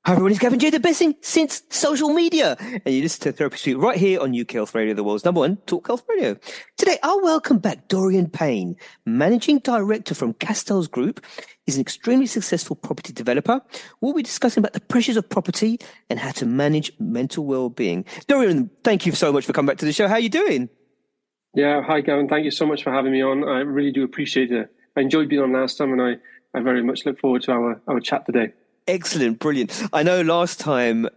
Hi everyone, it's Gavin J, the best thing since social media. And you listen to Therapy Suite right here on UK Health Radio, the world's number one talk health radio. Today, I'll welcome back Dorian Payne, Managing Director from Castell's Group. He's an extremely successful property developer. We'll be discussing about the pressures of property and how to manage mental well-being. Dorian, thank you so much for coming back to the show. How are you doing? Yeah, hi Gavin. Thank you so much for having me on. I really do appreciate it. I enjoyed being on last time, and I very much look forward to our chat today. Excellent, brilliant. I know last time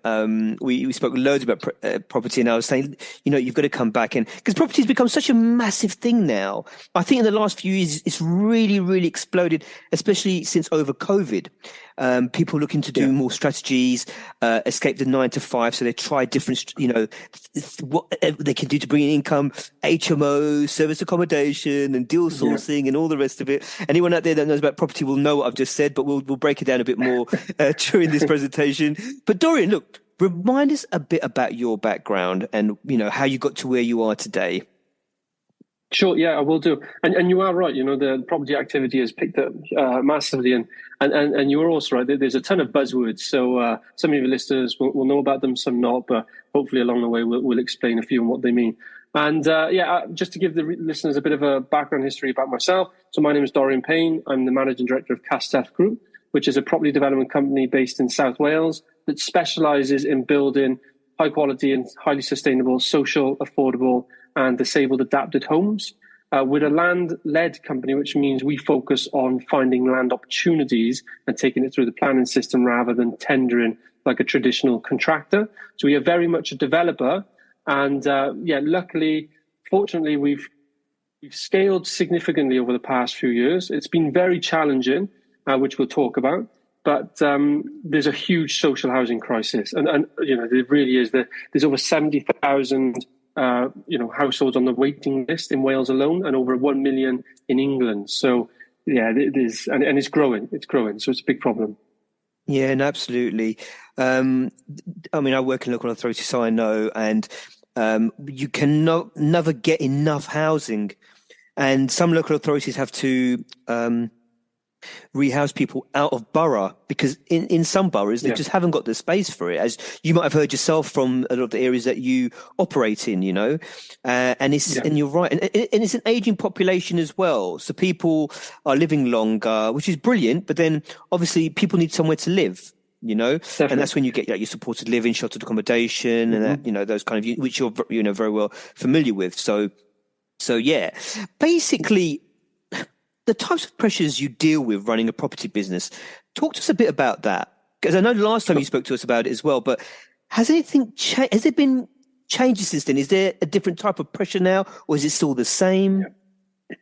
we spoke loads about property, and I was saying, you've got to come back, and because property has become such a massive thing now. I think in the last few years, it's really, really exploded, especially since over COVID. People looking to do more strategies, escape the 9 to 5. So they try different, what they can do to bring in income, HMO, service accommodation, and deal sourcing, and all the rest of it. Anyone out there that knows about property will know what I've just said, but we'll break it down a bit more during this presentation. But Dorian, look, remind us a bit about your background and how you got to where you are today. Sure, yeah, I will do. And you are right. The property activity has picked up massively, and you're also right. There's a ton of buzzwords. So some of your listeners will know about them, some not. But hopefully, along the way, we'll explain a few and what they mean. And just to give the listeners a bit of a background history about myself. So my name is Dorian Payne. I'm the managing director of Castell Group, which is a property development company based in South Wales that specialises in building high quality and highly sustainable, social, affordable, and disabled adapted homes. We're a land-led company, which means we focus on finding land opportunities and taking it through the planning system rather than tendering like a traditional contractor. So we are very much a developer. And luckily, fortunately, we've scaled significantly over the past few years. It's been very challenging, which we'll talk about. But there's a huge social housing crisis. And there really is. There's over 70,000 households on the waiting list in Wales alone, and over 1 million in England. So, it is, and it's growing. It's growing. So it's a big problem. Yeah, and absolutely. I work in local authority, so I know, and you can never get enough housing, and some local authorities have to rehouse people out of borough because in some boroughs they just haven't got the space for it, as you might have heard yourself from a lot of the areas that you operate in, and you're right, and it's an aging population as well, so people are living longer, which is brilliant, but then obviously people need somewhere to live, Definitely. And that's when you get your supported living, sheltered accommodation, and that, those kind of, which you're very well familiar with. So yeah, basically, the types of pressures you deal with running a property business. Talk to us a bit about that, because I know the last time you spoke to us about it as well. But has anything changed? Has there been changes since then? Is there a different type of pressure now, or is it still the same? Yeah.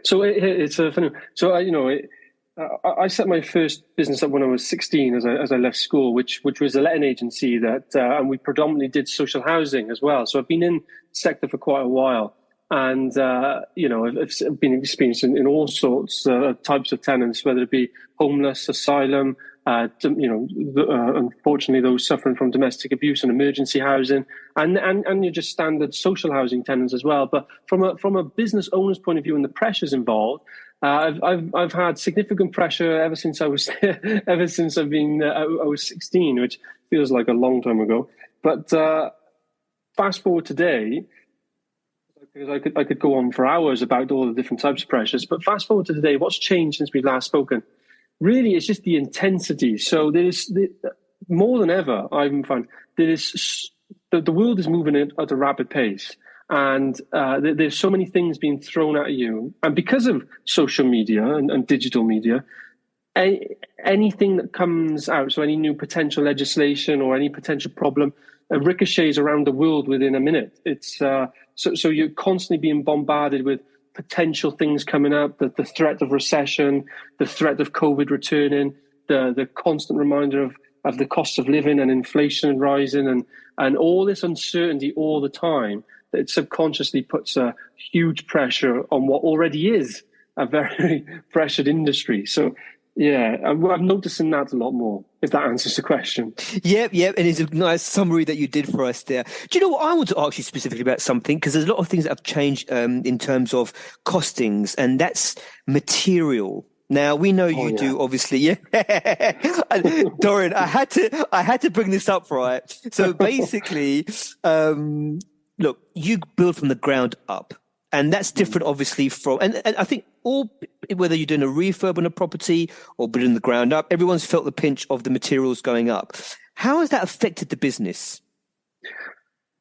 So it's a funny. So I set my first business up when I was 16, as I left school, which was a letting agency that, and we predominantly did social housing as well. So I've been in the sector for quite a while. And, I've been experiencing in all sorts of types of tenants, whether it be homeless, asylum, unfortunately, those suffering from domestic abuse and emergency housing, and you're just standard social housing tenants as well. But from a business owner's point of view and the pressures involved, I've had significant pressure ever since I was I was 16, which feels like a long time ago. But fast forward today. Because I could go on for hours about all the different types of pressures. But fast forward to today, what's changed since we last spoken? Really, it's just the intensity. So more than ever, I've found the world is moving at a rapid pace. And there's so many things being thrown at you. And because of social media and digital media, anything that comes out, so any new potential legislation or any potential problem, ricochets around the world within a minute. It's so you're constantly being bombarded with potential things coming up, the threat of recession, the threat of COVID returning, the constant reminder of the cost of living and inflation rising, and all this uncertainty all the time, that it subconsciously puts a huge pressure on what already is a very pressured industry. So yeah, I'm noticing that a lot more, if that answers the question. Yep. And it's a nice summary that you did for us there. Do you know what? I want to ask you specifically about something, because there's a lot of things that have changed in terms of costings, and that's material. Now we know Oh, you yeah. do, obviously. Yeah, Dorian, I had to bring this up, right? So basically, look, you build from the ground up, and that's different, obviously, from and I think whether you're doing a refurb on a property or building the ground up, everyone's felt the pinch of the materials going up. How has that affected the business?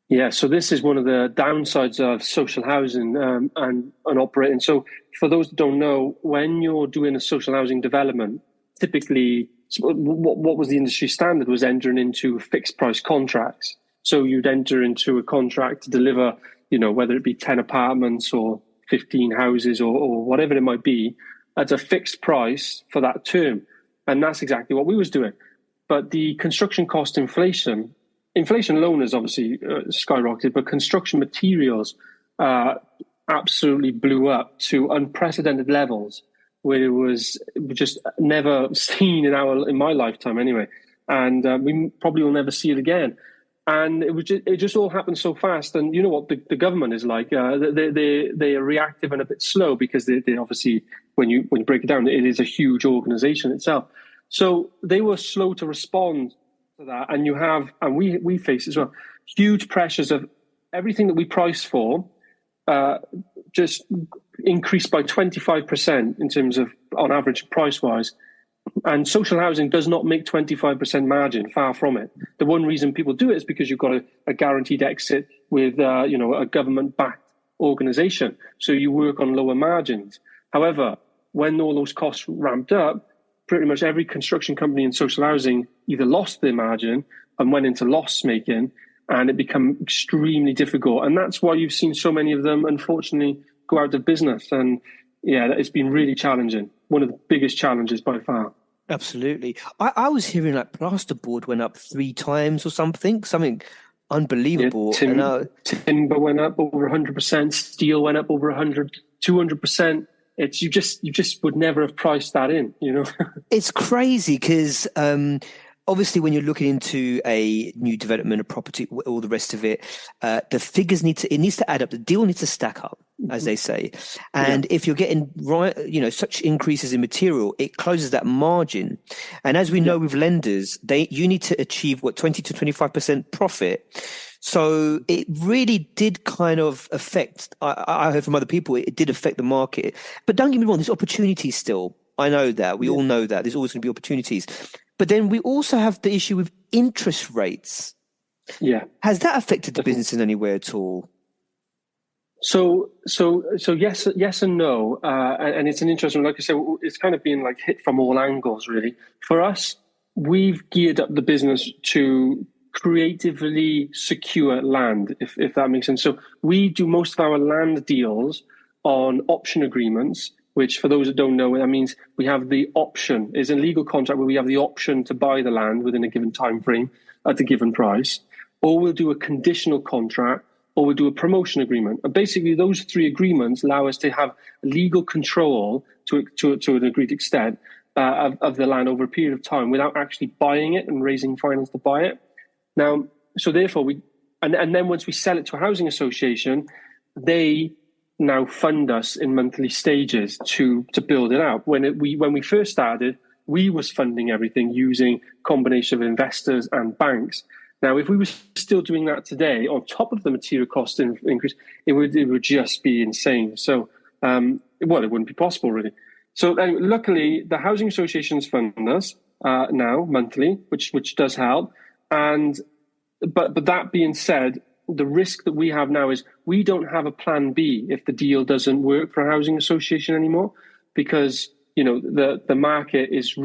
Yeah, so this is one of the downsides of social housing and operating. So for those that don't know, when you're doing a social housing development, typically what was the industry standard was entering into fixed price contracts. So you'd enter into a contract to deliver, whether it be 10 apartments or 15 houses or whatever it might be, at a fixed price for that term. And that's exactly what we was doing. But the construction cost inflation alone has obviously skyrocketed, but construction materials absolutely blew up to unprecedented levels where it was just never seen in my lifetime anyway. And we probably will never see it again. And it just all happened so fast. And you know what the government is like? They are reactive and a bit slow because they obviously, when you break it down, it is a huge organization itself. So they were slow to respond to that, and we face as well huge pressures of everything that we price for just increased by 25% in terms of on average price wise. And social housing does not make 25% margin, far from it. The one reason people do it is because you've got a guaranteed exit with a government backed organization, so you work on lower margins. However, when all those costs ramped up, pretty much every construction company in social housing either lost their margin and went into loss making, and it became extremely difficult. And that's why you've seen so many of them, unfortunately, go out of business. And yeah, it's been really challenging. One of the biggest challenges by far. Absolutely. I was hearing like plasterboard went up 3 times or something unbelievable. Yeah, timber went up over 100%, steel went up over 200%. It's you just would never have priced that in, It's crazy because obviously when you're looking into a new development, a property, all the rest of it, the figures needs to add up. The deal needs to stack up, as they say. And if you're getting such increases in material, it closes that margin. And as we know with lenders, you need to achieve 20 to 25% profit. So it really did kind of affect, I heard from other people, it did affect the market. But don't get me wrong, there's opportunities still. I know that. We all know that. There's always going to be opportunities. But then we also have the issue with interest rates. Yeah. Has that affected the business in any way at all? So yes and no. And it's an interesting, like I said, it's kind of been like hit from all angles, really. For us, we've geared up the business to creatively secure land, if that makes sense. So we do most of our land deals on option agreements, which for those that don't know, that means we have the option, is a legal contract where we have the option to buy the land within a given time frame at a given price, or we'll do a conditional contract, or we'll do a promotion agreement. And basically those 3 agreements allow us to have legal control to an agreed extent of the land over a period of time without actually buying it and raising finance to buy it. Now, so therefore and then once we sell it to a housing association, they now fund us in monthly stages to build it out. When we first started, we was funding everything using a combination of investors and banks. Now, if we were still doing that today, on top of the material cost increase, it would just be insane. So, it wouldn't be possible, really. So, luckily, the housing associations fund us now monthly, which does help. But that being said, the risk that we have now is we don't have a plan B if the deal doesn't work for a housing association anymore, because the market is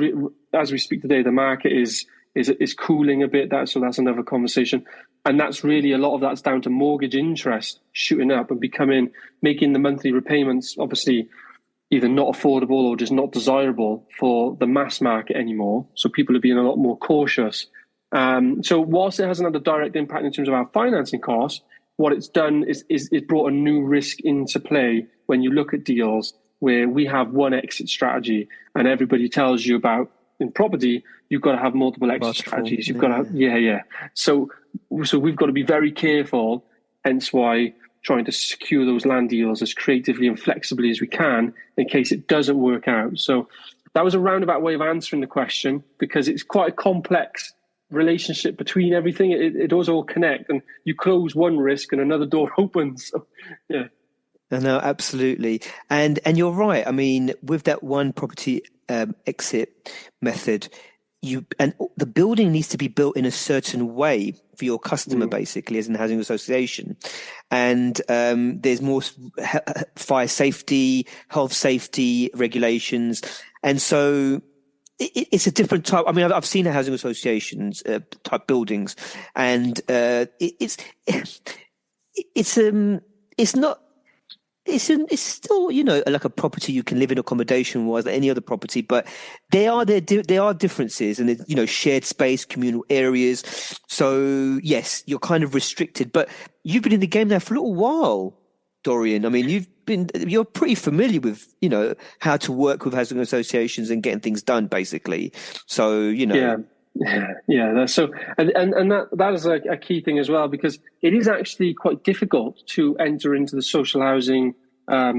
as we speak today, the market is cooling a bit. So that's another conversation, and that's really a lot of that's down to mortgage interest shooting up and making the monthly repayments obviously either not affordable or just not desirable for the mass market anymore. So people are being a lot more cautious. So whilst it hasn't had a direct impact in terms of our financing costs, what it's done is brought a new risk into play when you look at deals where we have one exit strategy and everybody tells you about in property, you've got to have multiple exit strategies. You've got to have, So we've got to be very careful. Hence why trying to secure those land deals as creatively and flexibly as we can in case it doesn't work out. So that was a roundabout way of answering the question, because it's quite a complex relationship between everything. It does all connect, and you close one risk and another door opens. So, yeah. No, absolutely. And you're right. I mean, with that one property exit method, the building needs to be built in a certain way for your customer, basically, as in housing association. And there's more fire safety, health safety regulations. And so it's a different type. I mean, I've seen the housing associations type buildings, and it's not. It's still, you know, like a property you can live in accommodation wise, like any other property, but there are differences, and you know, shared space, communal areas. So yes, you're kind of restricted, but you've been in the game now for a little while, Dorian. I mean, you're pretty familiar with, you know, how to work with housing associations and getting things done, basically. So, you know. Yeah. That's so, and that is a key thing as well, because it is actually quite difficult to enter into the social housing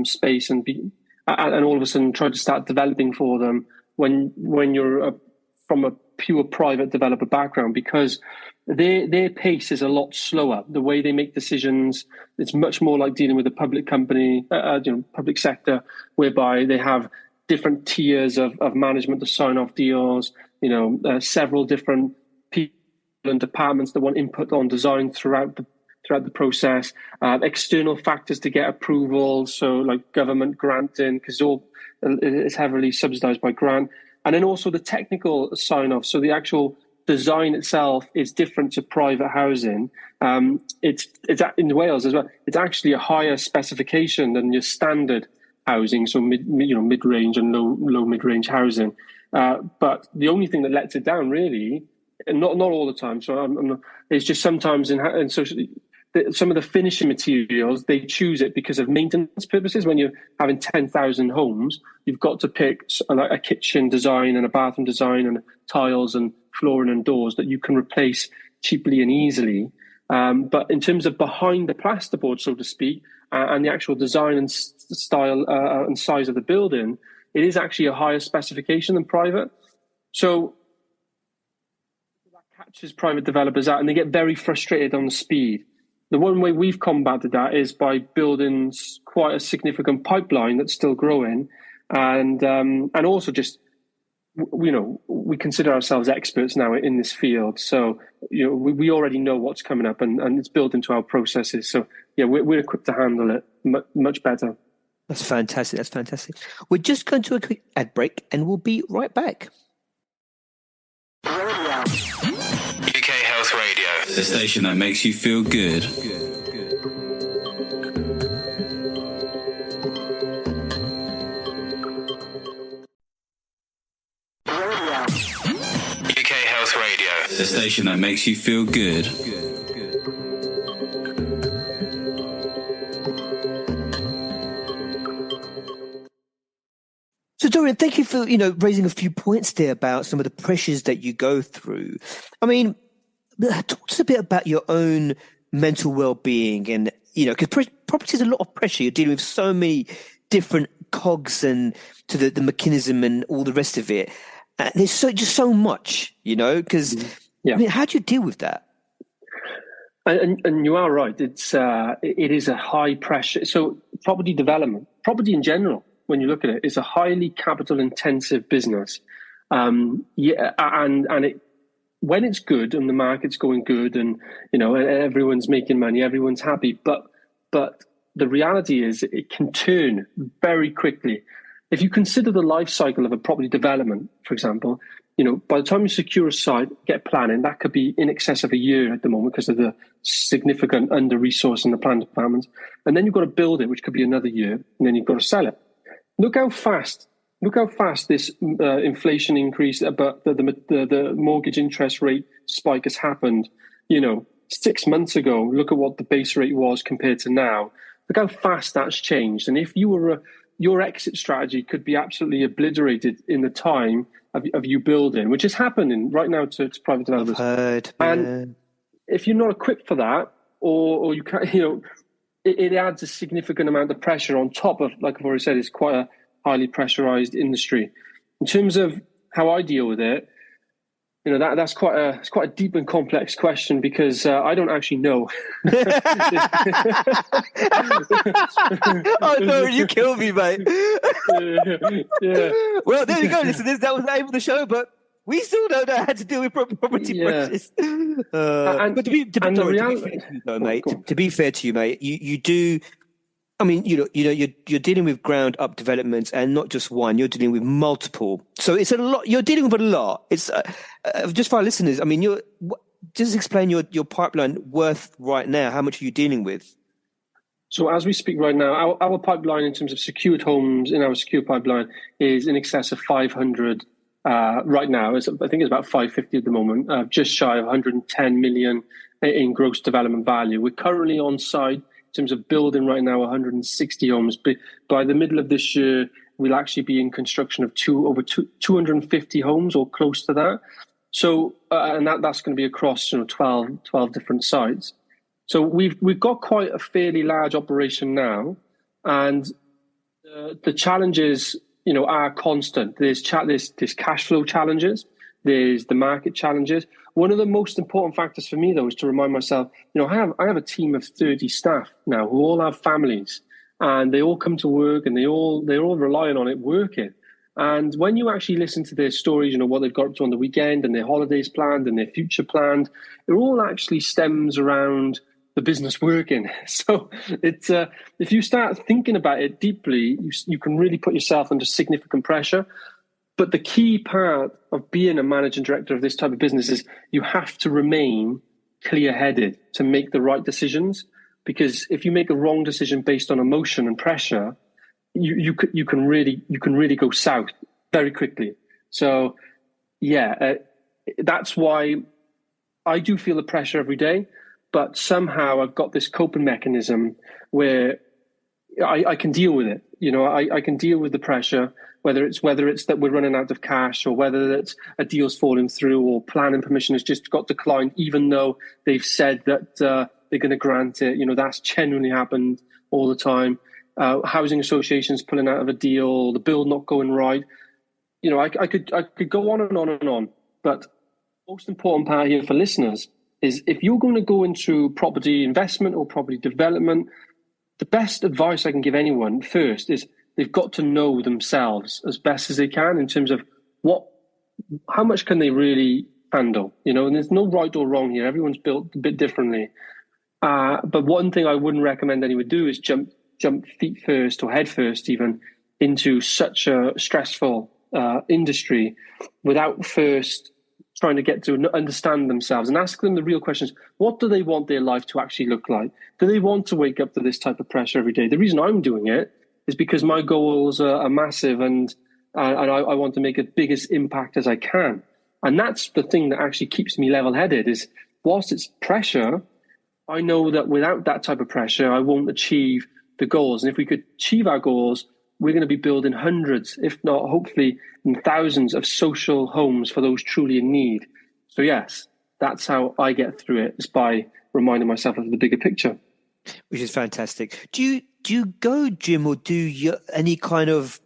space and all of a sudden try to start developing for them when you're from a pure private developer background, because their pace is a lot slower. The way they make decisions, it's much more like dealing with a public company, public sector, whereby they have different tiers of management to sign off deals. You know, several different people and departments that want input on design throughout the process. External factors to get approval, so like government granting, because it's heavily subsidised by grant, and then also the technical sign off. So the actual design itself is different to private housing. It's in Wales as well. It's actually a higher specification than your standard housing, so mid-range and low mid-range housing. But the only thing that lets it down, really, and not all the time, so it's just sometimes in social, some of the finishing materials, they choose it because of maintenance purposes. When you're having 10,000 homes, you've got to pick a kitchen design and a bathroom design and tiles and flooring and doors that you can replace cheaply and easily. But in terms of behind the plasterboard, so to speak, and the actual design and style and size of the building, it is actually a higher specification than private. So that catches private developers out, and they get very frustrated on the speed. The one way we've combated that is by building quite a significant pipeline that's still growing, and also just, you know, we consider ourselves experts now in this field. So, you know, we already know what's coming up, and it's built into our processes. So yeah, we're equipped to handle it much better. That's fantastic. We're just going to a quick ad break, and we'll be right back. UK Health Radio, the station that makes you feel good. UK Health Radio, the station that makes you feel good. So Dorian, thank you for, you know, raising a few points there about some of the pressures that you go through. I mean, talk to us a bit about your own mental well-being, and, you know, because property is a lot of pressure. You're dealing with so many different cogs and to the mechanism and all the rest of it. There's so much, you know, because I mean, how do you deal with that? And you are right. It is a high pressure. So property development, property in general, when you look at it, is a highly capital intensive business. And when it's good and the market's going good, and, you know, everyone's making money, everyone's happy. But the reality is it can turn very quickly. If you consider the life cycle of a property development, for example, you know, by the time you secure a site, get planning, that could be in excess of a year at the moment because of the significant under-resource in the planning department. And then you've got to build it, which could be another year, and then you've got to sell it. Look how fast this inflation increase, but the mortgage interest rate spike has happened. You know, 6 months ago, look at what the base rate was compared to now. Look how fast that's changed. And if you were your exit strategy could be absolutely obliterated in the time of you building, which is happening right now to private developers. I've heard, and if you're not equipped for that, or you can't, you know, it adds a significant amount of pressure on top of, like I've already said, it's quite a highly pressurized industry. In terms of how I deal with it, that's quite a deep and complex question, because I don't actually know. Oh no, you killed me, mate. Yeah. Well, there you go, listeners. That was the aim of the show, but we still don't know how to deal with property prices. But to be fair to you, mate, you do. I mean, you're dealing with ground up developments, and not just one. You're dealing with multiple. So it's a lot. You're dealing with a lot. It's just for our listeners. I mean, just explain your pipeline worth right now. How much are you dealing with? So as we speak right now, our pipeline in terms of secured homes in our secure pipeline is in excess of 500 right now. I think it's about 550 at the moment, just shy of 110 million in gross development value. We're currently on site in terms of building right now 160 homes. But by the middle of this year, we'll actually be in construction of over 250 homes or close to that. So and that's going to be across 12 different sites. So we've got quite a fairly large operation now, and the challenges are constant. There's cash flow challenges, there's the market challenges. One of the most important factors for me, though, is to remind myself, I have a team of 30 staff now who all have families, and they all come to work, and they're all relying on it working. And when you actually listen to their stories, what they've got up to on the weekend, and their holidays planned, and their future planned, it all actually stems around the business working. So it's if you start thinking about it deeply, you can really put yourself under significant pressure. But the key part of being a managing director of this type of business is you have to remain clear-headed to make the right decisions. Because if you make a wrong decision based on emotion and pressure, you can really go south very quickly. So that's why I do feel the pressure every day. But somehow I've got this coping mechanism where I can deal with it. I can deal with the pressure, whether it's that we're running out of cash, or whether it's a deal's falling through, or planning permission has just got declined, even though they've said that they're going to grant it. That's genuinely happened all the time. Housing associations pulling out of a deal, the build not going right. I could go on and on and on. But the most important part here for listeners is, if you're going to go into property investment or property development, the best advice I can give anyone first is they've got to know themselves as best as they can in terms of how much can they really handle, and there's no right or wrong here. Everyone's built a bit differently. But one thing I wouldn't recommend anyone do is jump feet first, or head first even, into such a stressful industry without first trying to get to understand themselves and ask them the real questions. What do they want their life to actually look like? Do they want to wake up to this type of pressure every day? The reason I'm doing it is because my goals are massive, and I want to make the biggest impact as I can. And that's the thing that actually keeps me level-headed, is whilst it's pressure, I know that without that type of pressure, I won't achieve the goals. And if we could achieve our goals, we're going to be building hundreds, if not hopefully thousands, of social homes for those truly in need. So yes, that's how I get through it, is by reminding myself of the bigger picture. Which is fantastic. Do you go gym, or do you any kind of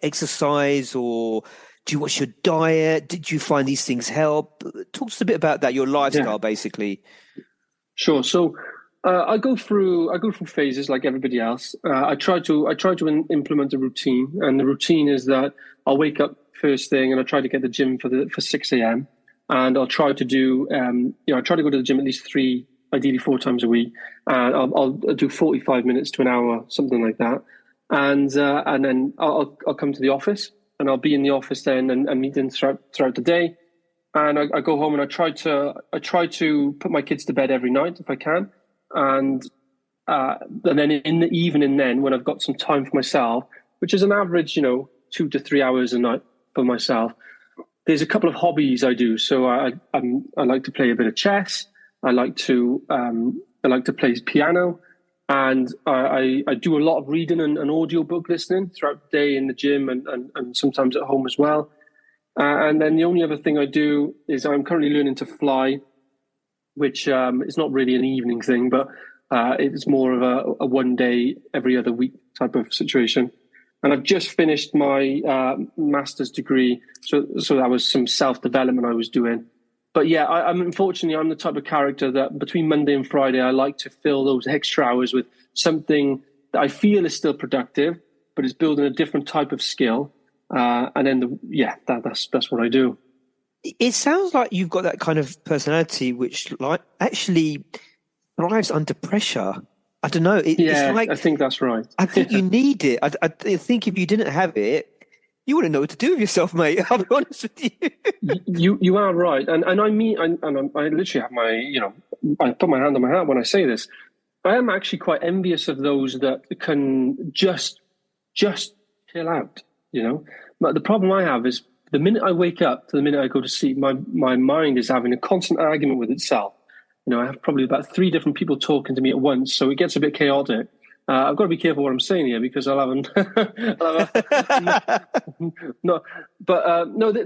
exercise, or do you watch your diet? Did you find these things help? Talk to us a bit about that, your lifestyle, basically. Sure. So I go through phases like everybody else. I try to implement a routine, and the routine is that I'll wake up first thing, and I try to get the gym for 6 a.m. and I'll try to do I try to go to the gym at least 3, ideally 4 times a week, and I'll do 45 minutes to an hour, something like that, and then I'll come to the office, and I'll be in the office then and meeting throughout the day, and I go home, and I try to put my kids to bed every night if I can. And then in the evening, then when I've got some time for myself, which is an average, 2 to 3 hours a night for myself, there's a couple of hobbies I do. So I like to play a bit of chess. I like to play piano, and I do a lot of reading and audio book listening throughout the day in the gym and sometimes at home as well. And then the only other thing I do is I'm currently learning to fly, which is not really an evening thing, but It's more of a one day every other week type of situation. And I've just finished my master's degree, so that was some self-development I was doing. But yeah, unfortunately, I'm the type of character that between Monday and Friday, I like to fill those extra hours with something that I feel is still productive, but is building a different type of skill. And then, that's what I do. It sounds like you've got that kind of personality which actually thrives under pressure. I don't know. It's like, I think that's right. I think you need it. I think if you didn't have it, you wouldn't know what to do with yourself, mate. I'll be honest with you. You are right, and I mean, I literally have I put my hand on my heart when I say this. I am actually quite envious of those that can just chill out. But the problem I have is the minute I wake up to the minute I go to sleep, my mind is having a constant argument with itself. I have probably about 3 different people talking to me at once, so it gets a bit chaotic. I've got to be careful what I'm saying here because I'll have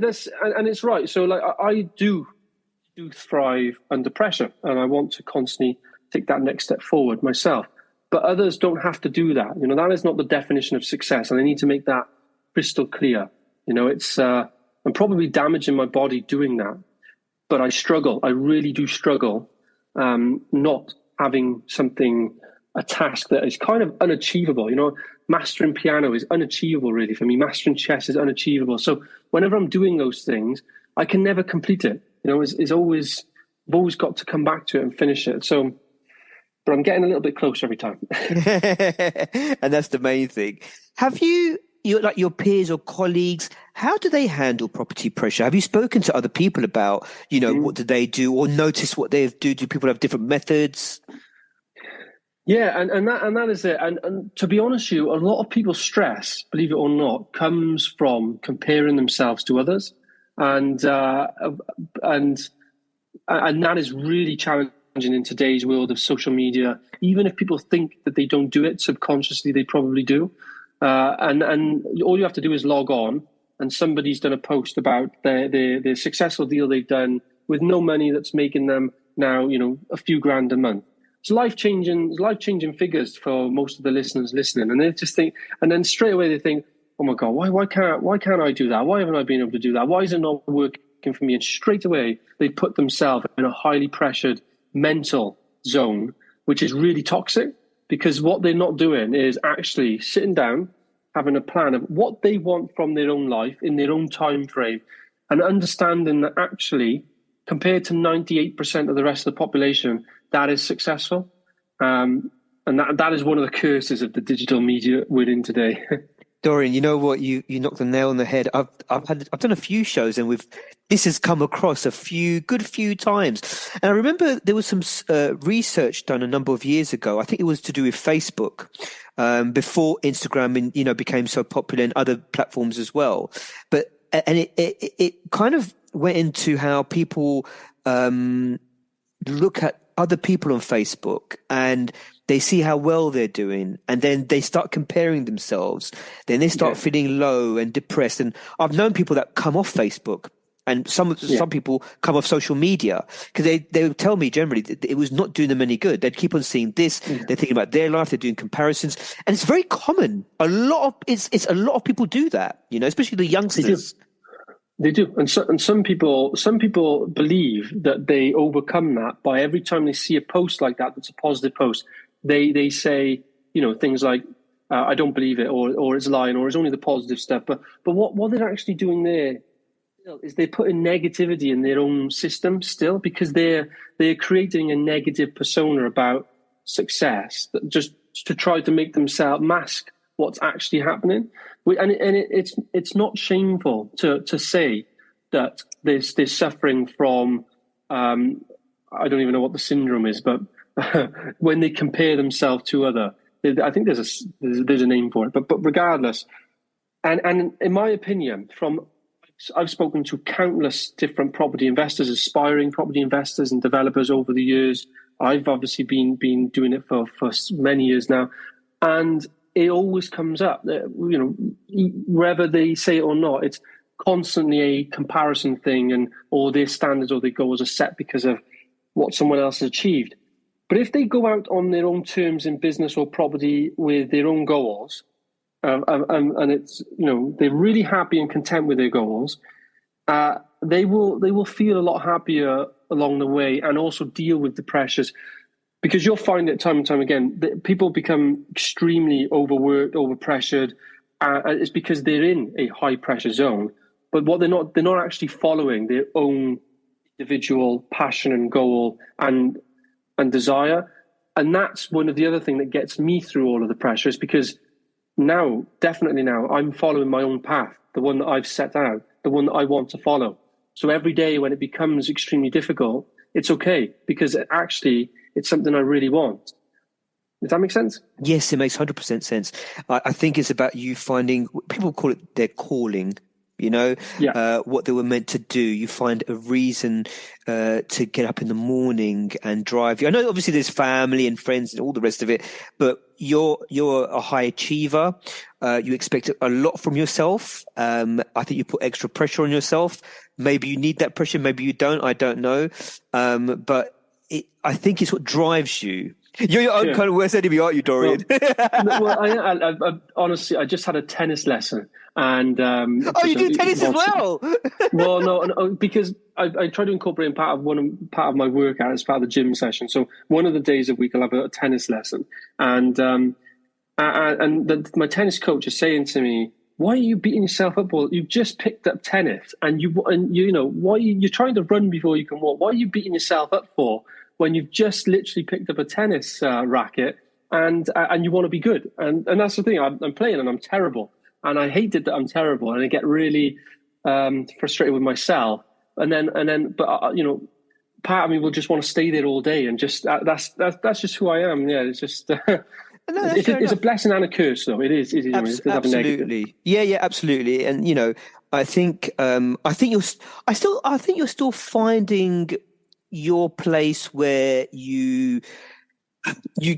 this, and it's right. So like I do thrive under pressure, and I want to constantly take that next step forward myself. But others don't have to do that. That is not the definition of success, and I need to make that crystal clear. It's I'm probably damaging my body doing that, but I struggle. I really do struggle. Not having a task that is kind of unachievable. Mastering piano is unachievable really for me. Mastering chess is unachievable. So whenever I'm doing those things, I can never complete it. I've always got to come back to it and finish it. So, but I'm getting a little bit closer every time. And that's the main thing. Have your peers or colleagues, how do they handle property pressure? Have you spoken to other people about, what do they do, or notice what they do? Do people have different methods? Yeah, and that is it. And to be honest with you, a lot of people's stress, believe it or not, comes from comparing themselves to others, and that is really challenging in today's world of social media. Even if people think that they don't do it subconsciously, they probably do. And all you have to do is log on, and somebody's done a post about their successful deal they've done with no money that's making them now, a few grand a month. It's life-changing figures for most of the listeners listening, and they just think, and then straight away they think, oh my God, why can't I do that? Why haven't I been able to do that? Why is it not working for me? And straight away they put themselves in a highly pressured mental zone, which is really toxic. Because what they're not doing is actually sitting down, having a plan of what they want from their own life in their own time frame, and understanding that actually, compared to 98% of the rest of the population, that is successful. And that is one of the curses of the digital media we're in today. Dorian, you know what? You knocked the nail on the head. I've done a few shows, and this has come across a good few times. And I remember there was some research done a number of years ago. I think it was to do with Facebook, before Instagram became so popular, and other platforms as well. But it kind of went into how people look at other people on Facebook, and they see how well they're doing, and then they start comparing themselves. Then they start feeling low and depressed. And I've known people that come off Facebook, and some people come off social media, because they would tell me generally that it was not doing them any good. They'd keep on seeing this. Yeah. They're thinking about their life. They're doing comparisons, and it's very common. A lot of people do that, especially the youngsters. They do. And some people believe that they overcome that by every time they see a post like that that's a positive post, they say, things like, I don't believe it, or it's lying, or it's only the positive stuff. But what they're actually doing there is they're putting negativity in their own system still, because they're creating a negative persona about success, that just to try to make themselves mask what's actually happening. And it's not shameful to say that they're suffering from, I don't even know what the syndrome is, but when they compare themselves to other, I think there's a name for it, but regardless, and in my opinion, I've spoken to countless different property investors, aspiring property investors and developers over the years. I've obviously been doing it for many years now, and it always comes up that, whether they say it or not, it's constantly a comparison thing, or their standards or their goals are set because of what someone else has achieved. But if they go out on their own terms in business or property with their own goals, and it's, they're really happy and content with their goals, they will feel a lot happier along the way, and also deal with the pressures. Because you'll find that time and time again, that people become extremely overworked, overpressured. It's because they're in a high pressure zone, but what they're not actually following their own individual passion and goal and desire. And that's one of the other thing that gets me through all of the pressures, because definitely now, I'm following my own path, the one that I've set out, the one that I want to follow. So every day when it becomes extremely difficult, it's okay, because actually it's something I really want. Does that make sense? Yes, it makes 100% sense. I think it's about you finding, people call it their calling, what they were meant to do. You find a reason to get up in the morning and drive. I know obviously there's family and friends and all the rest of it, but you're a high achiever. You expect a lot from yourself. I think you put extra pressure on yourself. Maybe you need that pressure, maybe you don't. I don't know. But I think it's what drives you. You're your own kind of worst enemy, aren't you, Dorian? Well, I honestly, I just had a tennis lesson, and you do tennis as well? Well, no, because I try to incorporate part of my workout as part of the gym session. So one of the days a week I'll have a tennis lesson, and my tennis coach is saying to me, "Why are you beating yourself up? Well, you've just picked up tennis, and why you're trying to run before you can walk? Why are you beating yourself up for?" When you've just literally picked up a tennis racket and you want to be good. And that's the thing, I'm playing and I'm terrible. And I hate it that I'm terrible. And I get really frustrated with myself. But part of me will just want to stay there all day. And just, that's just who I am. Yeah, it's just... it's a blessing and a curse, though. It is. Absolutely. Yeah, absolutely. And, I think you're still finding your place where you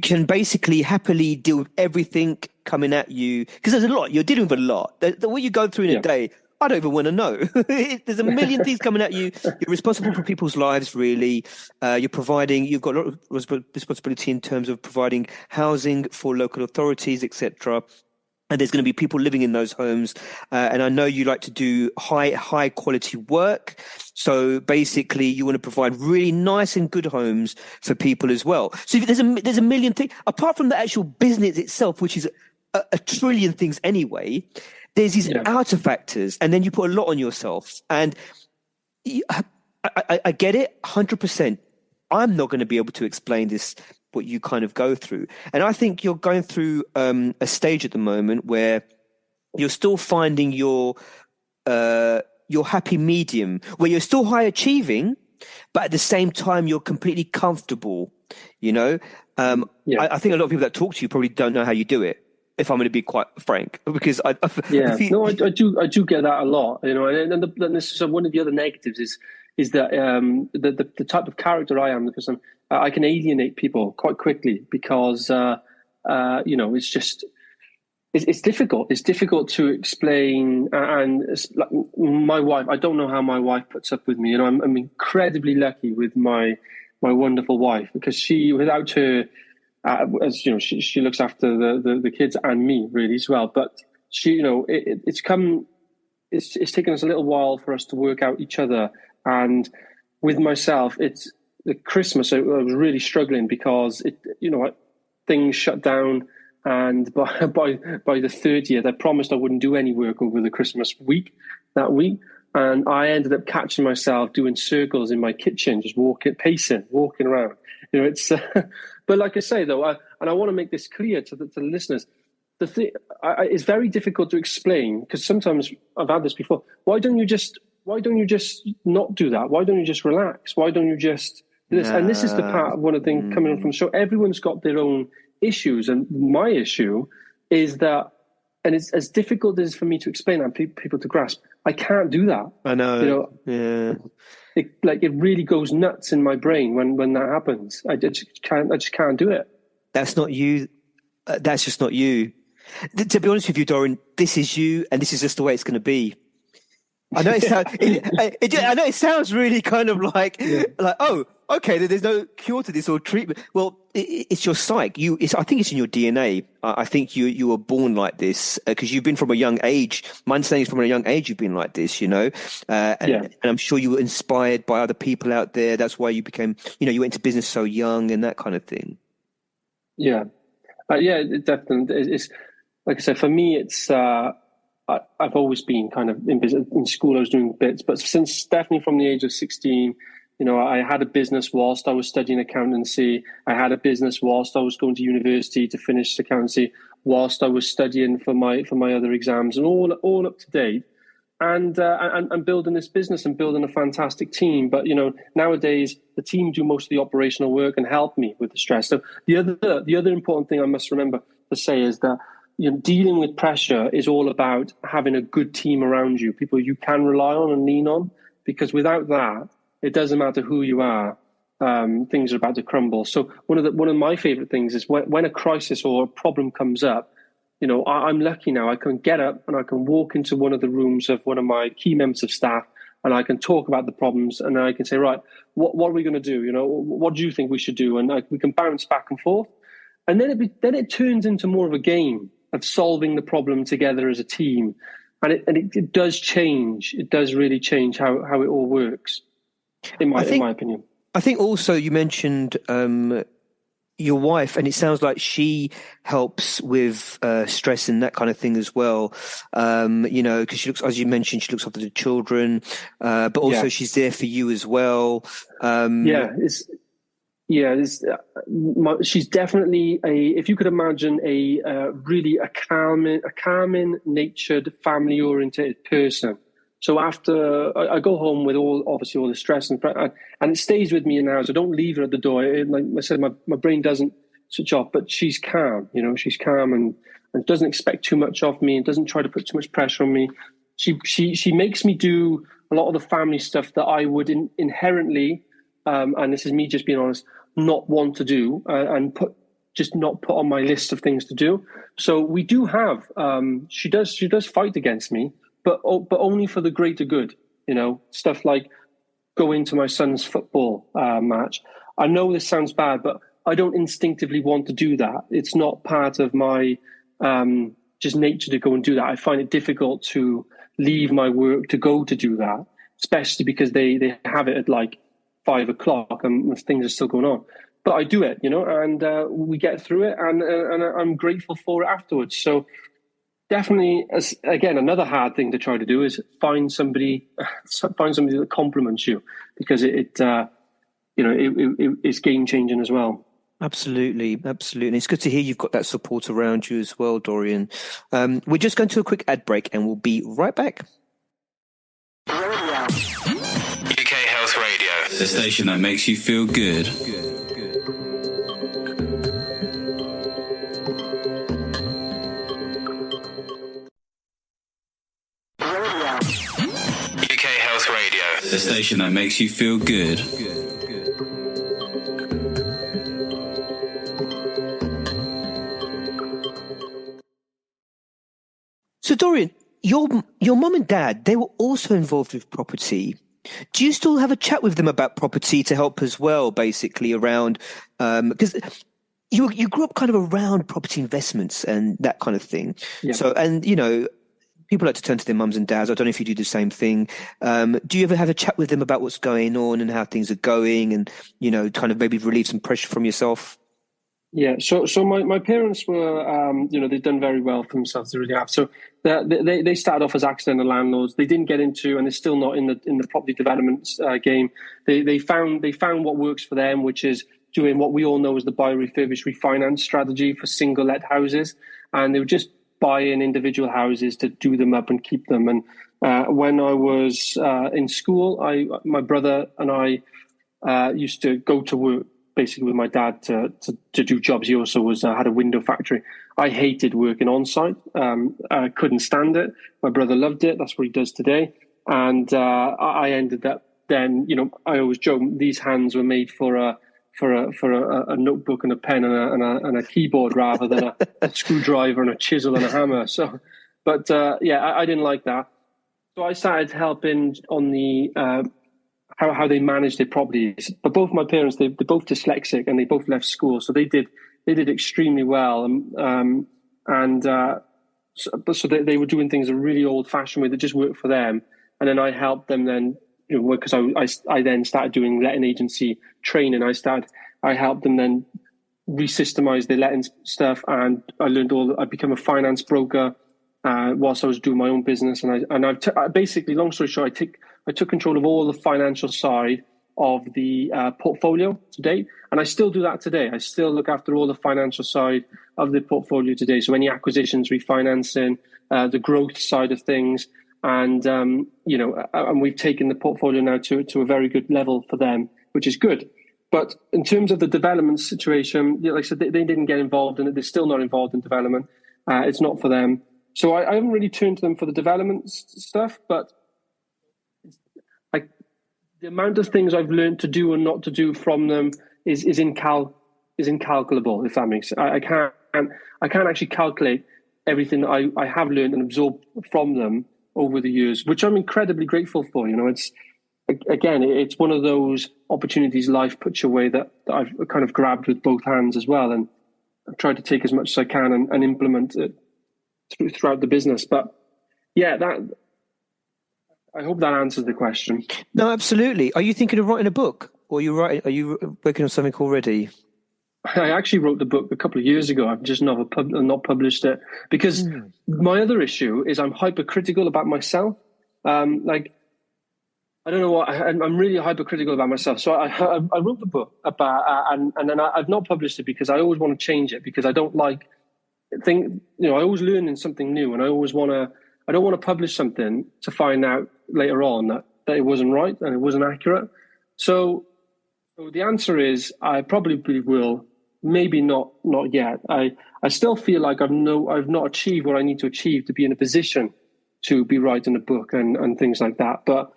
can basically happily deal with everything coming at you, because there's a lot, you're dealing with a lot. What you go through in a day, I don't even want to know. There's a million things coming at you. You're responsible for people's lives, really. You've got a lot of responsibility in terms of providing housing for local authorities, etc. And there's going to be people living in those homes. And I know you like to do high quality work. So basically you want to provide really nice and good homes for people as well. So there's a million things, apart from the actual business itself, which is a trillion things anyway. There's these outer factors, and then you put a lot on yourself. And I get it 100%. I'm not going to be able to explain this, what you kind of go through. And I think you're going through a stage at the moment where you're still finding your happy medium, where you're still high achieving, but at the same time you're completely comfortable. I think a lot of people that talk to you probably don't know how you do it, if I'm going to be quite frank, because I do get that a lot, and this is one of the other negatives is that the type of character I am, the person, I can alienate people quite quickly, because it's just it's difficult. It's difficult to explain, and it's like my wife. I don't know how my wife puts up with me. I'm incredibly lucky with my wonderful wife, because without her, as you know, she looks after the kids and me really as well. But it's taken us a little while for us to work out each other. And with myself, it's the Christmas. I was really struggling because things shut down. And by the 30th, I promised I wouldn't do any work over the Christmas that week. And I ended up catching myself doing circles in my kitchen, just walking around. It's, but like I say, though, and I want to make this clear to the listeners, it's very difficult to explain, because sometimes I've had this before. Why don't you just not do that? Why don't you just relax? Why don't you just do this? And this is the part of one of the things coming from the show. Everyone's got their own issues, and my issue is that, and it's as difficult as for me to explain and people to grasp, I can't do that. I know. It really goes nuts in my brain when that happens. I just can't do it. That's not you. That's just not you. To be honest with you, Dorian, this is you, and this is just the way it's going to be. I know it sounds. I know it sounds really kind of like, oh, Okay, there's no cure to this or treatment. Well, it's your psyche. I think it's in your DNA. I think you were born like this because you've been from a young age. My understanding is from a young age you've been like this, and I'm sure you were inspired by other people out there. That's why you became, you went into business so young and that kind of thing. Yeah, it definitely. It's like I said, for me, it's I've always been kind of in business. In school, I was doing bits, but since definitely from the age of 16. I had a business whilst I was studying accountancy. I had a business whilst I was going to university to finish accountancy, whilst I was studying for my other exams, and all up to date. And building this business and building a fantastic team. But nowadays the team do most of the operational work and help me with the stress. So the other important thing I must remember to say is that dealing with pressure is all about having a good team around you, people you can rely on and lean on. Because without that, it doesn't matter who you are, things are about to crumble. So one of my favorite things is when a crisis or a problem comes up, I'm lucky now. I can get up and I can walk into one of the rooms of one of my key members of staff, and I can talk about the problems, and I can say, right, what are we going to do? What do you think we should do? And we can bounce back and forth. And then it turns into more of a game of solving the problem together as a team. And it does change. It does really change how it all works. In my opinion. I think also you mentioned your wife, and it sounds like she helps with stress and that kind of thing as well. Because she looks, as you mentioned, she looks after the children, but also she's there for you as well. She's definitely if you could imagine really a calming, natured, family-oriented person. So after I go home with all the stress and it stays with me now, so I don't leave her at the door. Like I said, my brain doesn't switch off, but she's calm. She's calm and doesn't expect too much of me and doesn't try to put too much pressure on me. She makes me do a lot of the family stuff that I would inherently, and this is me just being honest, not want to do and not put on my list of things to do. So we do have. She does fight against me. But only for the greater good, stuff like going to my son's football match. I know this sounds bad, but I don't instinctively want to do that. It's not part of my just nature to go and do that. I find it difficult to leave my work to go to do that, especially because they have it at like 5 o'clock and things are still going on. But I do it, and we get through it, and I'm grateful for it afterwards. So. Definitely, again, another hard thing to try to do is find somebody that compliments you, because it's game changing as well. Absolutely. It's good to hear you've got that support around you as well, Dorian. We're just going to a quick ad break, and we'll be right back. UK Health Radio, the station that makes you feel good. The station that makes you feel good. So, Dorian, your mum and dad, they were also involved with property. Do you still have a chat with them about property to help as well, basically around because you grew up kind of around property investments and that kind of thing. Yeah. So, and people like to turn to their mums and dads. I don't know if you do the same thing. Do you ever have a chat with them about what's going on and how things are going, and kind of maybe relieve some pressure from yourself? Yeah. So my parents were, they've done very well for themselves. They really have. So they started off as accidental landlords. They didn't get into, and they're still not in the property development game. They found what works for them, which is doing what we all know as the buy, refurbish, refinance strategy for single let houses, and they were just buying individual houses to do them up and keep them. And when I was in school, my brother and I used to go to work basically with my dad to do jobs. He also had a window factory. I hated working on site. I couldn't stand it. My brother loved it. That's what he does today. And I ended up then, I always joke, these hands were made for a notebook and a pen and a keyboard rather than a screwdriver and a chisel and a hammer. So, but I didn't like that. So I started helping on the how they manage their properties. But both my parents, they're both dyslexic, and they both left school, so they did extremely well. So they were doing things a really old-fashioned way that just worked for them. And then I helped them then, because I then started doing letting agency training. I helped them then re-systemize their letting stuff, and I became a finance broker whilst I was doing my own business. And I basically, long story short, I took control of all the financial side of the portfolio to date, and I still do that today. I still look after all the financial side of the portfolio today. So any acquisitions, refinancing, the growth side of things, and and we've taken the portfolio now to a very good level for them, which is good. But in terms of the development situation, like I said, they didn't get involved in it. They're still not involved in development. It's not for them. So I haven't really turned to them for the development stuff, but the amount of things I've learned to do and not to do from them is incalculable, if that makes sense. I can't actually calculate everything that I have learned and absorbed from them over the years, which I'm incredibly grateful for. It's one of those opportunities life puts your way that I've kind of grabbed with both hands as well, and I've tried to take as much as I can and implement it throughout the business. But yeah, I hope that answers the question. No, absolutely. Are you thinking of writing a book, or are you working on something already? I actually wrote the book a couple of years ago. I've just not published it because my other issue is I'm hypercritical about myself. I don't know what, I'm really hypercritical about myself. So I wrote the book about, and then I've not published it because I always want to change it, because I don't like I always learning something new, and I don't want to publish something to find out later on that it wasn't right and it wasn't accurate. So the answer is I probably will, maybe not yet. I still feel like I've not achieved what I need to achieve to be in a position to be writing a book and things like that. But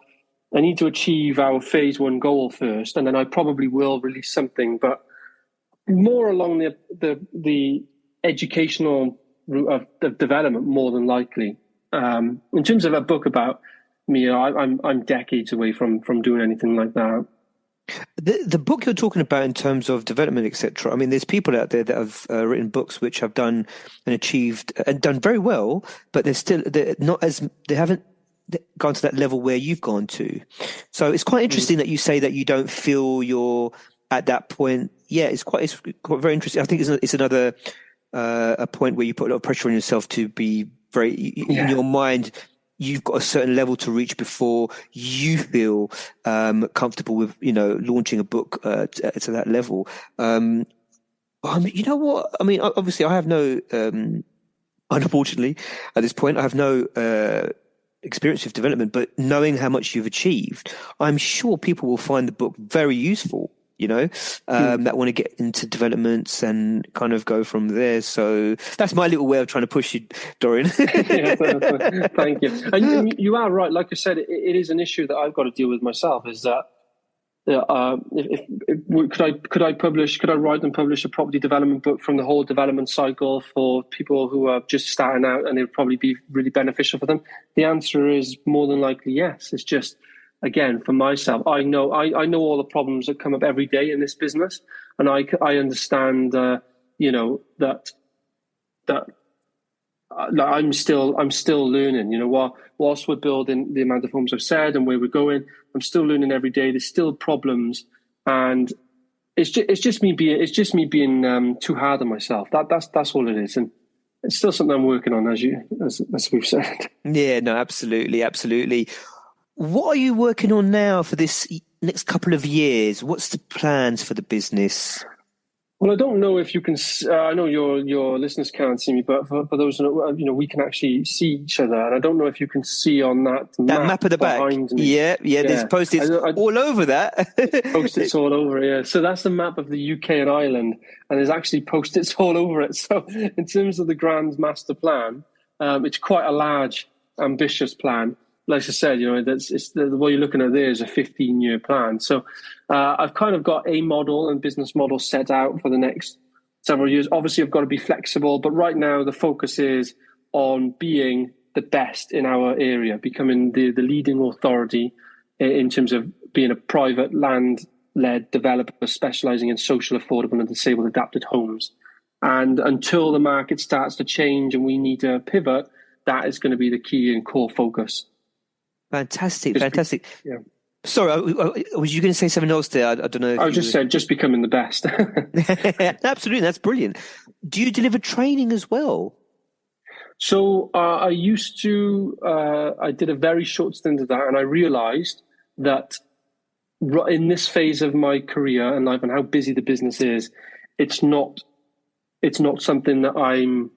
I need to achieve our phase 1 goal first, and then I probably will release something, but more along the educational route of development, more than likely. In terms of a book about me, I'm decades away from doing anything like that. The book you're talking about in terms of development, etc. I mean, there's people out there that have written books which have done and achieved and done very well, but they haven't gone to that level where you've gone to. So it's quite interesting that you say that you don't feel you're at that point. Yeah, it's quite very interesting. I think it's another a point where you put a lot of pressure on yourself to be very in your mind. You've got a certain level to reach before you feel comfortable with, launching a book to that level. You know what? I mean, obviously, I have no, unfortunately, at this point, I have no experience with development, but knowing how much you've achieved, I'm sure people will find the book very useful. That want to get into developments and kind of go from there. So that's my little way of trying to push you, Dorian. Thank you. And you are right. Like I said, it is an issue that I've got to deal with myself. Is that could I write and publish a property development book from the whole development cycle for people who are just starting out, and it would probably be really beneficial for them? The answer is more than likely yes. It's just, again, for myself, I know all the problems that come up every day in this business, and I understand, that I'm still learning. Whilst we're building the amount of homes I've said and where we're going, I'm still learning every day. There's still problems, and it's just me being too hard on myself. That's all it is, and it's still something I'm working on, as we've said. Yeah, no, absolutely. What are you working on now for this next couple of years? What's the plans for the business? Well, I don't know if you can. I know your listeners can't see me, but for those we can actually see each other, and I don't know if you can see on that map at the back. Yeah. There's post-its all over that. Post-its all over, yeah. So that's the map of the UK and Ireland, and there's actually post-its all over it. So in terms of the Grand Master Plan, it's quite a large, ambitious plan. Like I said, the way you're looking at there is a 15-year plan. So I've kind of got a model and business model set out for the next several years. Obviously, I've got to be flexible, but right now the focus is on being the best in our area, becoming the leading authority in terms of being a private land-led developer specialising in social, affordable and disabled adapted homes. And until the market starts to change and we need to pivot, that is going to be the key and core focus. Fantastic. Yeah. Sorry, was you going to say something else there? I don't know. I just said just becoming the best. Absolutely, that's brilliant. Do you deliver training as well? So I used to. I did a very short stint of that, and I realised that in this phase of my career and life and how busy the business is, it's not something that I'm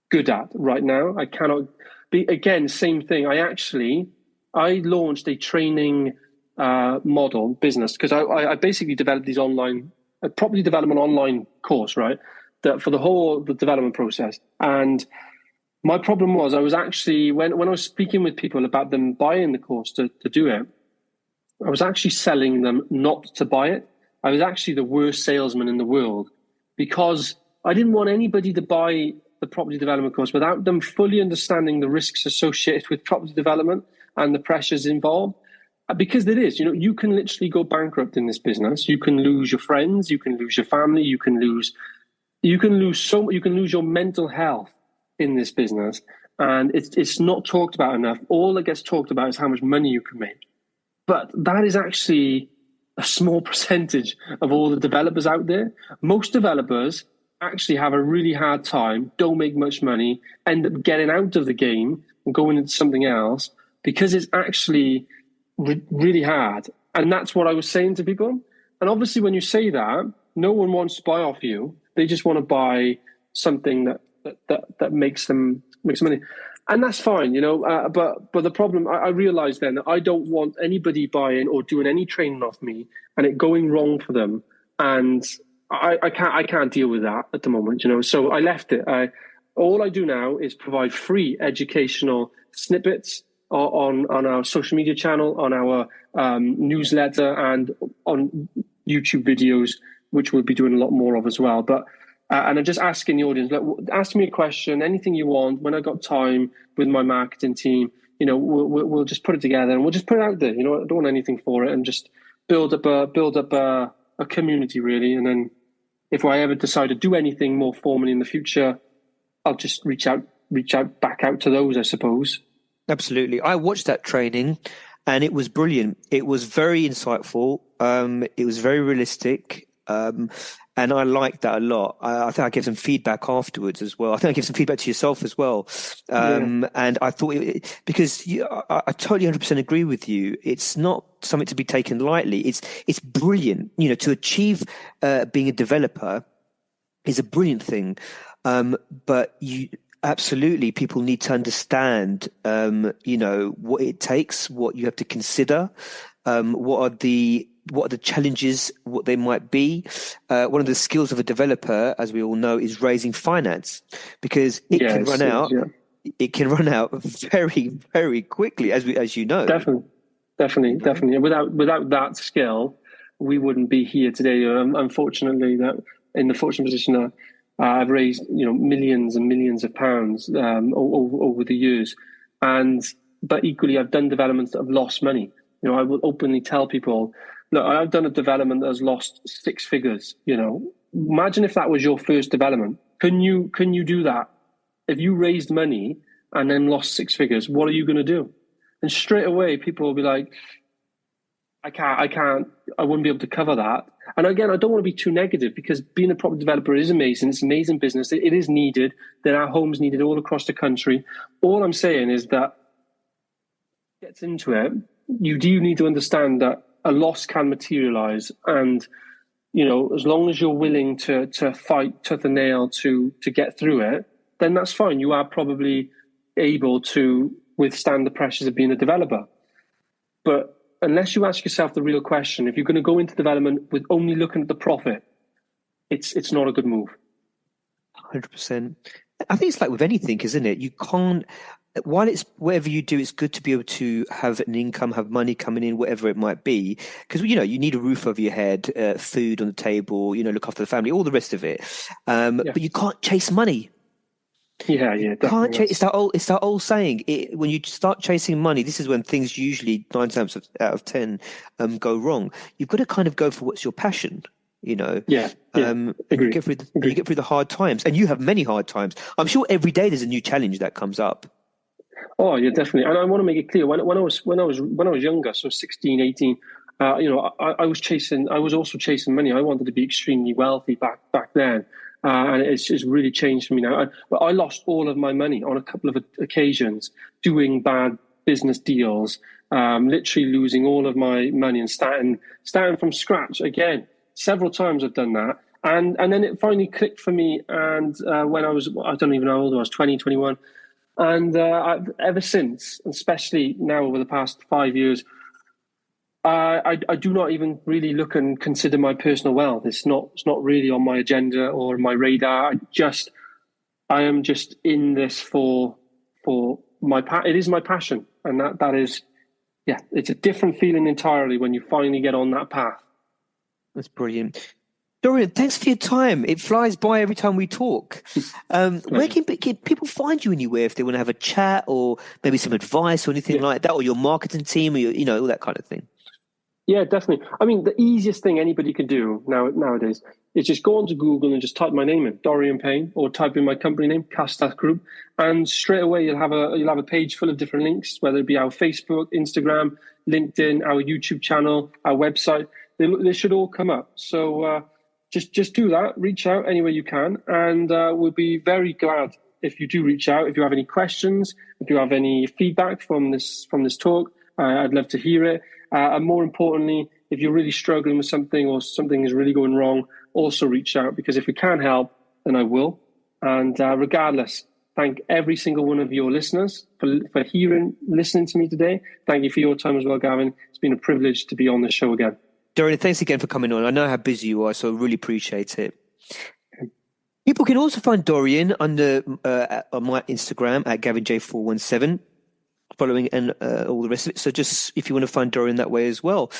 good at right now. I cannot be, again, same thing. I launched a training model business because I basically developed these a property development online course, right? That for the development process. And my problem was I was actually, when I was speaking with people about them buying the course to do it, I was actually selling them not to buy it. I was actually the worst salesman in the world because I didn't want anybody to buy the property development course without them fully understanding the risks associated with property development and the pressures involved. Because it is, you can literally go bankrupt in this business. You can lose your friends, you can lose your family, you can lose your mental health in this business. And it's not talked about enough. All that gets talked about is how much money you can make. But that is actually a small percentage of all the developers out there. Most developers actually have a really hard time, don't make much money, end up getting out of the game and going into something else because it's actually really hard. And that's what I was saying to people. And obviously when you say that, no one wants to buy off you. They just want to buy something that makes money. And that's fine, but the problem, I realized then that I don't want anybody buying or doing any training off me and it going wrong for them. And I can't deal with that at the moment, so I left it. All I do now is provide free educational snippets on our social media channel, on our newsletter, and on YouTube videos, which we'll be doing a lot more of as well. But and I'm just asking the audience, ask me a question, anything you want. When I got time with my marketing team, we'll just put it together and we'll just put it out there. I don't want anything for it, and just build up a community really. And then if I ever decide to do anything more formally in the future, I'll just reach out back out to those, I suppose. Absolutely. I watched that training and it was brilliant. It was very insightful. It was very realistic. And I liked that a lot. I think I gave some feedback afterwards as well. I think I gave some feedback to yourself as well. And I thought, because I totally 100% agree with you. It's not something to be taken lightly. It's brilliant. To achieve being a developer is a brilliant thing. But absolutely, people need to understand, what it takes, what you have to consider, what are the challenges, what they might be. One of the skills of a developer, as we all know, is raising finance, because it can run out. Yeah. It can run out very, very quickly, as you know. Definitely. Without that skill, we wouldn't be here today. Unfortunately, that in the fortunate position that I've raised, millions and millions of pounds over the years, but equally, I've done developments that have lost money. I will openly tell people, look, I've done a development that has lost 6 figures. Imagine if that was your first development. Can you do that? If you raised money and then lost 6 figures, what are you going to do? And straight away, people will be like, I wouldn't be able to cover that. And again, I don't want to be too negative, because being a property developer is amazing. It's an amazing business. It is needed. There are homes needed all across the country. All I'm saying is that gets into it, you do need to understand that a loss can materialize. And, as long as you're willing to fight tooth and nail to get through it, then that's fine. You are probably able to withstand the pressures of being a developer. But unless you ask yourself the real question, if you're going to go into development with only looking at the profit, it's not a good move. 100%. I think it's like with anything, isn't it? You can't, while it's whatever you do, it's good to be able to have an income, have money coming in, whatever it might be. Because, you need a roof over your head, food on the table, look after the family, all the rest of it. But you can't chase money. Yeah, Can't definitely. chase. It's that old saying. When you start chasing money, this is when things usually 9 times out of 10 go wrong. You've got to kind of go for what's your passion, you know. Yeah, And you agree. get through the hard times, and you have many hard times. I'm sure every day there's a new challenge that comes up. Oh, yeah, definitely. And I want to make it clear when I was younger, so 16, 18, I was also chasing money. I wanted to be extremely wealthy back then. And it's really changed for me now. But I lost all of my money on a couple of occasions doing bad business deals, literally losing all of my money and starting from scratch again. Several times I've done that. And then it finally clicked for me. And when I don't even know how old I was, 20, 21. And ever since, especially now over the past 5 years, I do not even really look and consider my personal wealth. It's not really on my agenda or my radar. I am just in this for it is my passion, and that is, yeah, it's a different feeling entirely when you finally get on that path. That's brilliant. Dorian, thanks for your time. It flies by every time we talk. Where can people find you anywhere if they want to have a chat or maybe some advice or anything like that, or your marketing team, or all that kind of thing? Yeah, definitely. I mean, the easiest thing anybody can do nowadays is just go onto Google and just type my name in, Dorian Payne, or type in my company name, Castell Group, and straight away you'll have a page full of different links, whether it be our Facebook, Instagram, LinkedIn, our YouTube channel, our website. They should all come up. So just do that. Reach out any way you can, and we'll be very glad if you do reach out. If you have any questions, if you have any feedback from this talk, I'd love to hear it. And more importantly, if you're really struggling with something or something is really going wrong, also reach out, because if we can help, then I will. And regardless, thank every single one of your listeners for listening to me today. Thank you for your time as well, Gavin. It's been a privilege to be on the show again. Dorian, thanks again for coming on. I know how busy you are, so I really appreciate it. People can also find Dorian on my Instagram at GavinJ417. Following and all the rest of it. So just if you want to find Dorian that way as well.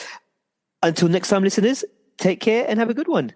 Until next time, listeners, take care and have a good one.